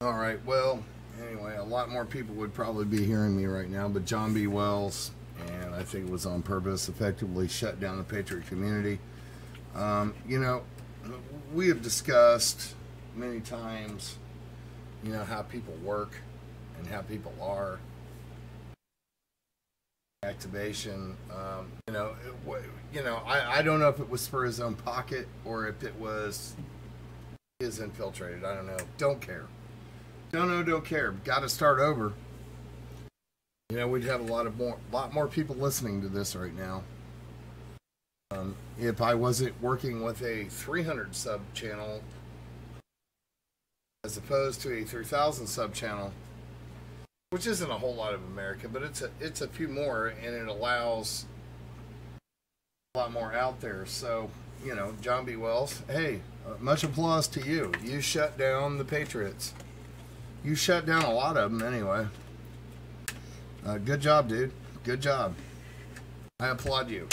All right, well, anyway, a lot more people would probably be hearing me right now, but John B. Wells, and I think it was on purpose, effectively shut down the patriot community. You know, we have discussed many times, you know, how people work and how people are. Activation, I don't know if it was for his own pocket or if it was his infiltrated. I don't know. Don't care. Don't know. Don't care. Got to start over. You know, we'd have a lot more people listening to this right now. If I wasn't working with a 300 sub channel as opposed to a 3,000 sub channel, which isn't a whole lot of America, but it's a few more, and it allows a lot more out there. So, you know, John B. Wells, hey, much applause to you. You shut down the Patriots. You shut down a lot of them anyway. Good job, dude. Good job. I applaud you.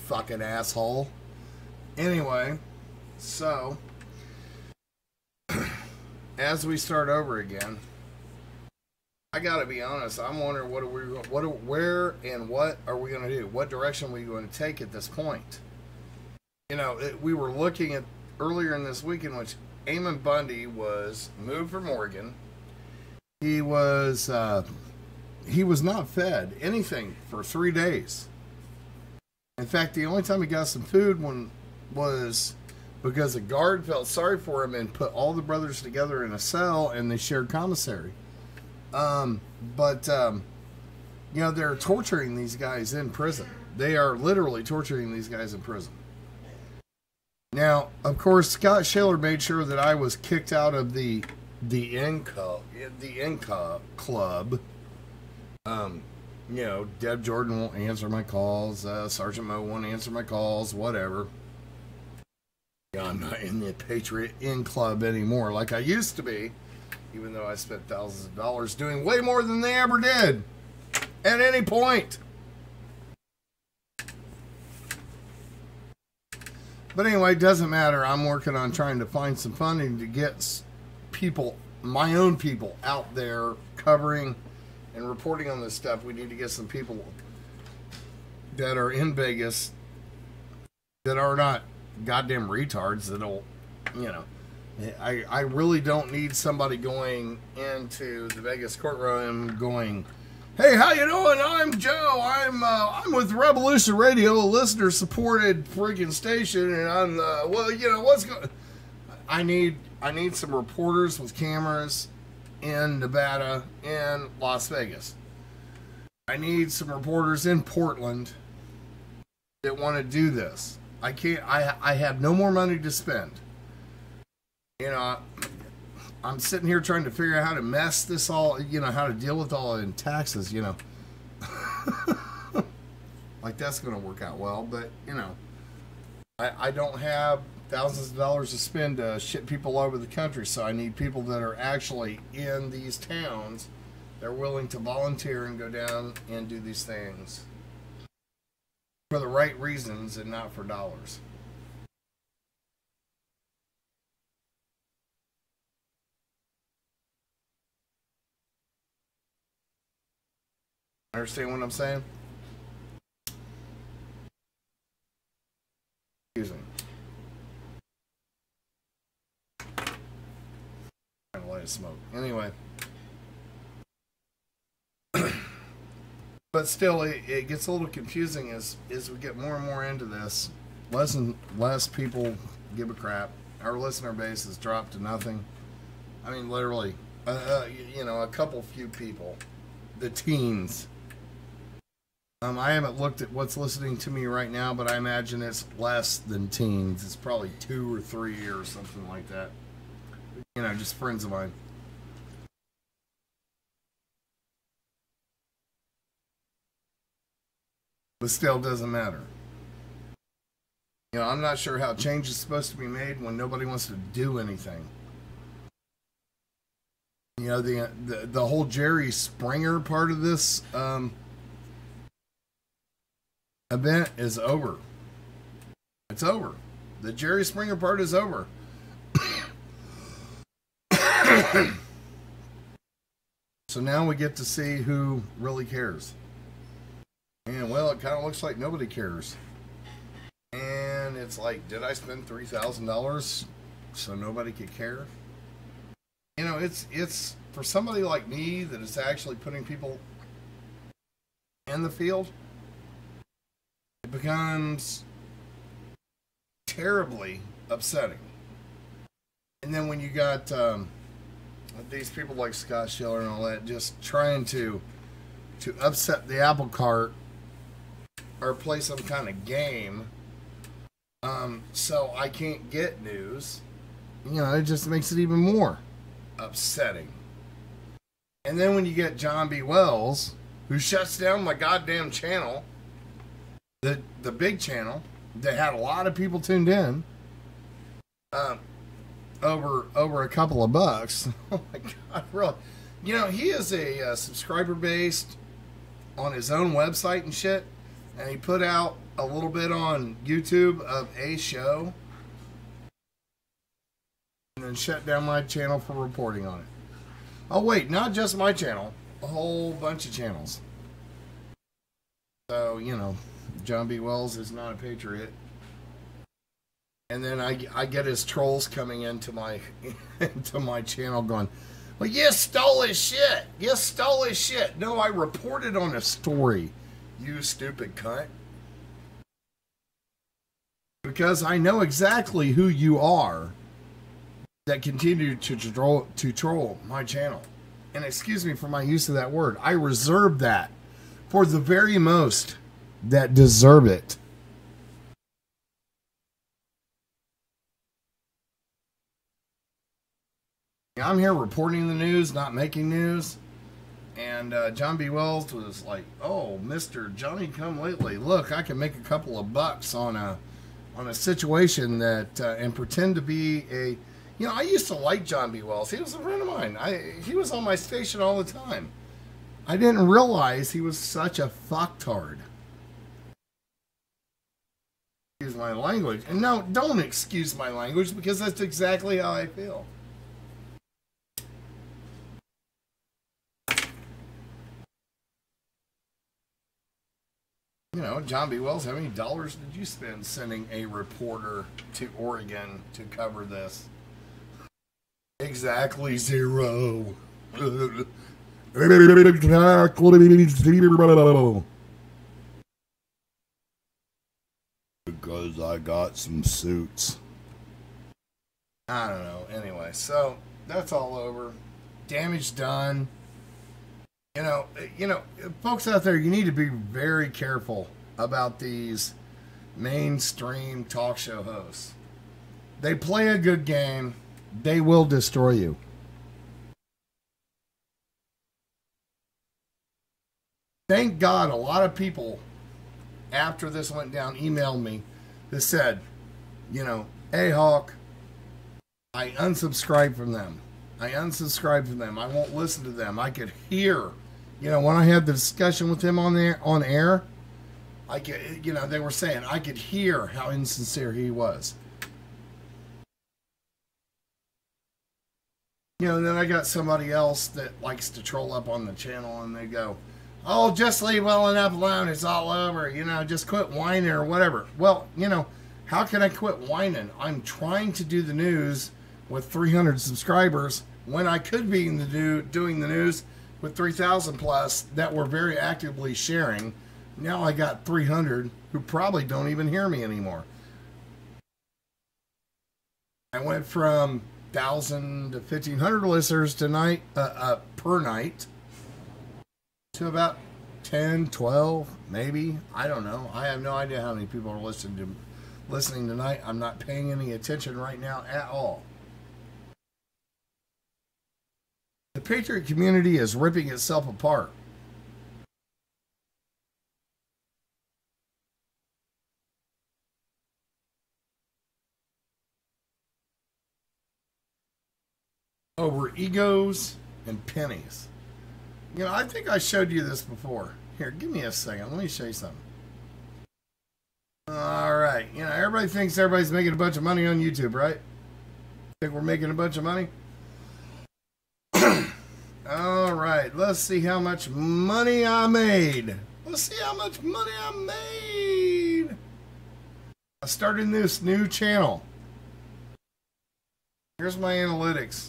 Fucking asshole. Anyway, so as we start over again, I gotta be honest. I'm wondering where and what are we gonna do? What direction are we going to take at this point? You know, we were looking at earlier in this week in which Eamon Bundy was moved from Oregon. He was not fed anything for 3 days. In fact, the only time he got some food was because a guard felt sorry for him and put all the brothers together in a cell and they shared commissary. You know, they're torturing these guys in prison. They are literally torturing these guys in prison. Now, of course, Scott Shaler made sure that I was kicked out of the Inca club. You know, Deb Jordan won't answer my calls. Sergeant Mo won't answer my calls. Whatever. Yeah, I'm not in the Patriot In Club anymore like I used to be, even though I spent thousands of dollars doing way more than they ever did at any point. But anyway, it doesn't matter. I'm working on trying to find some funding to get people, my own people, out there covering and reporting on this stuff. We need to get some people that are in Vegas that are not goddamn retards that'll, you know, I really don't need somebody going into the Vegas courtroom going, hey, how you doing? I'm Joe. I'm with Revolution Radio, a listener-supported freaking station, and I'm well, you know what's going. I need some reporters with cameras in Nevada and Las Vegas. I need some reporters in Portland that want to do this. I can't. I have no more money to spend. You know, I'm sitting here trying to figure out how to mess this all. You know, how to deal with all in taxes. You know, like that's going to work out well. But you know, I don't have thousands of dollars to spend to ship people all over the country. So I need people that are actually in these towns. They're willing to volunteer and go down and do these things for the right reasons and not for dollars. Understand what I'm saying? Excuse me. Trying to light a smoke. Anyway. But still, it gets a little confusing as we get more and more into this. Less and less people give a crap. Our listener base has dropped to nothing. I mean, literally, you know, a couple few people. The teens. I haven't looked at what's listening to me right now, but I imagine it's less than teens. It's probably 2 or 3 or something like that. You know, just friends of mine. But still doesn't matter. You know, I'm not sure how change is supposed to be made when nobody wants to do anything. You know, the whole Jerry Springer part of this event is over. It's over. The Jerry Springer part is over. So now we get to see who really cares. And well, it kind of looks like nobody cares. And it's like, did I spend $3,000 so nobody could care? You know, it's for somebody like me that is actually putting people in the field, it becomes terribly upsetting. And then when you got these people like Scott Schiller and all that just trying to upset the apple cart or play some kind of game, so I can't get news, you know, it just makes it even more upsetting. And then when you get John B. Wells, who shuts down my goddamn channel, the big channel that had a lot of people tuned in, over a couple of bucks. Oh my God, really? You know, he is a subscriber based on his own website and shit, and he put out a little bit on YouTube of a show, and then shut down my channel for reporting on it. Oh wait, not just my channel, a whole bunch of channels. So, you know, John B. Wells is not a patriot. And then I get his trolls coming into my channel going, well, you stole his shit. You stole his shit. No, I reported on a story, you stupid cunt. Because I know exactly who you are that continue to troll my channel. And excuse me for my use of that word. I reserve that for the very most that deserve it. I'm here reporting the news, not making news. And John B. Wells was like, oh, Mr. Johnny Come Lately, look, I can make a couple of bucks on a situation that, and pretend to be a, you know, I used to like John B. Wells. He was a friend of mine. He was on my station all the time. I didn't realize he was such a fucktard. Excuse my language. And no, don't excuse my language, because that's exactly how I feel. You know, John B. Wells, how many dollars did you spend sending a reporter to Oregon to cover this? Exactly zero. Because I got some suits. I don't know. Anyway, so that's all over. Damage done. You know, folks out there, you need to be very careful about these mainstream talk show hosts. They play a good game. They will destroy you. Thank God a lot of people, after this went down, emailed me that said, you know, hey, Hawk, I unsubscribed from them. I unsubscribed from them. I won't listen to them. I could hear, you know, when I had the discussion with him on air, I could, you know, they were saying I could hear how insincere he was. You know, and then I got somebody else that likes to troll up on the channel, and they go, oh, just leave well enough alone. It's all over. You know, just quit whining or whatever. Well, you know, how can I quit whining? I'm trying to do the news with 300 subscribers when I could be doing the news with 3,000 plus that were very actively sharing. Now I got 300 who probably don't even hear me anymore. I went from 1,000 to 1,500 listeners tonight, per night, to about 10, 12, maybe. I don't know. I have no idea how many people are listening tonight. I'm not paying any attention right now at all. The Patriot community is ripping itself apart. Over egos and pennies. You know, I think I showed you this before. Here, give me a second. Let me show you something. All right. You know, everybody thinks everybody's making a bunch of money on YouTube, right? Think we're making a bunch of money? right, let's see how much money I made. Let's see how much money I made. I started this new channel. Here's my analytics.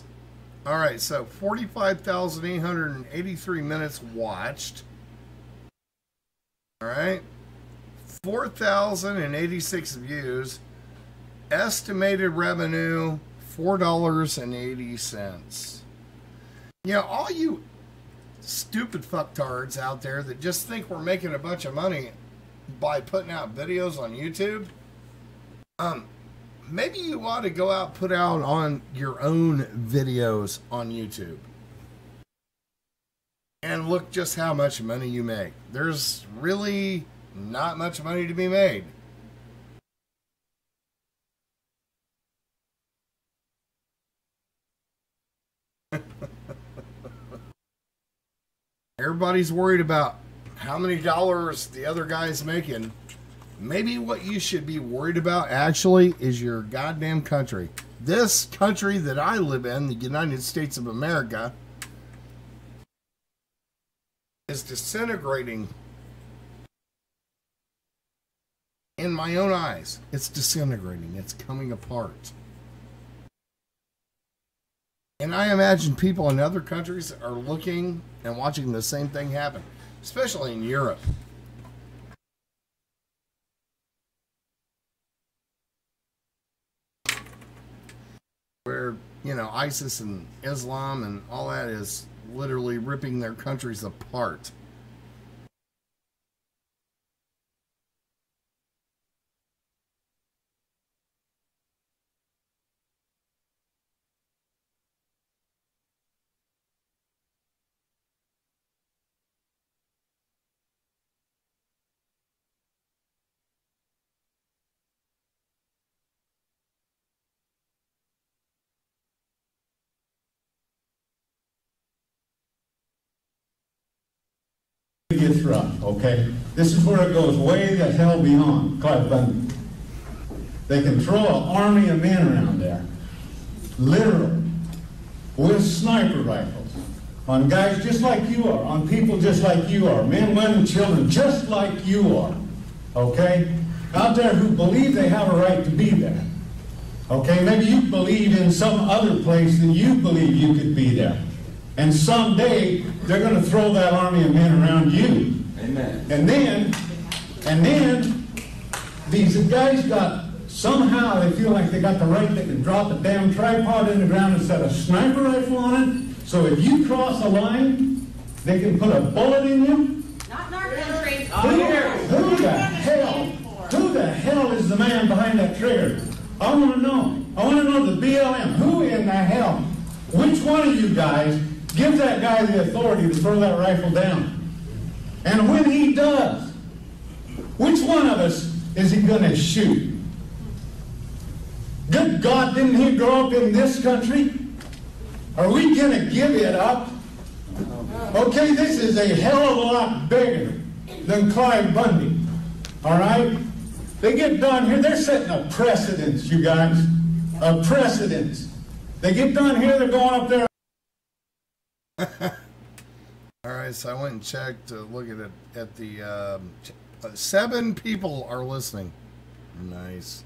All right, so 45,883 minutes watched. All right, 4,086 views. Estimated revenue, $4.80. You know, all you stupid fucktards out there that just think we're making a bunch of money by putting out videos on YouTube, maybe you ought to go out and put out on your own videos on YouTube and look just how much money you make. There's really not much money to be made. Everybody's worried about how many dollars the other guy's making. Maybe what you should be worried about actually is your goddamn country. This country that I live in, the United States of America, is disintegrating in my own eyes. It's disintegrating. It's coming apart. And I imagine people in other countries are looking and watching the same thing happen, especially in Europe. Where, you know, ISIS and Islam and all that is literally ripping their countries apart. Gets rough, okay? This is where it goes way the hell beyond Clive Bundy. They can throw an army of men around there, literally, with sniper rifles, on guys just like you are, on people just like you are, men, women, children, just like you are, okay? Out there who believe they have a right to be there, okay? Maybe you believe in some other place than you believe you could be there. And someday, they're going to throw that army of men around you. Amen. And then, these guys somehow they feel like they got the right, they can drop a damn tripod in the ground and set a sniper rifle on it. So if you cross a line, they can put a bullet in you. Not in our country. Who the hell is the man behind that trigger? I want to know. I want to know the BLM. Who in the hell? Which one of you guys gives that guy the authority to throw that rifle down? And when he does, which one of us is he going to shoot? Good God, didn't he grow up in this country? Are we going to give it up? Okay, this is a hell of a lot bigger than Clive Bundy. All right? They get done here, they're setting a precedence, you guys. A precedence. They get done here, they're going up there. All right, so I went and checked to look at it at the 7 people are listening. Nice.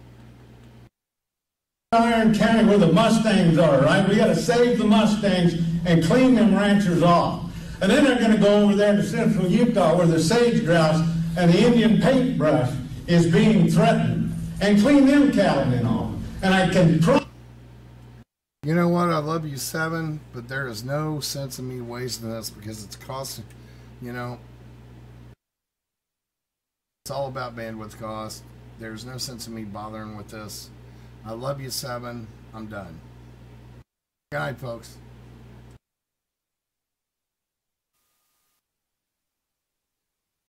Iron County where the Mustangs are, right? We got to save the Mustangs and clean them ranchers off. And then they're going to go over there to central Utah where the sage grouse and the Indian paintbrush is being threatened and clean them cattlemen off. And I can You know what? I love you, 7, but there is no sense in me wasting this because it's costing, you know, it's all about bandwidth cost. There's no sense in me bothering with this. I love you, 7. I'm done. Good night, folks.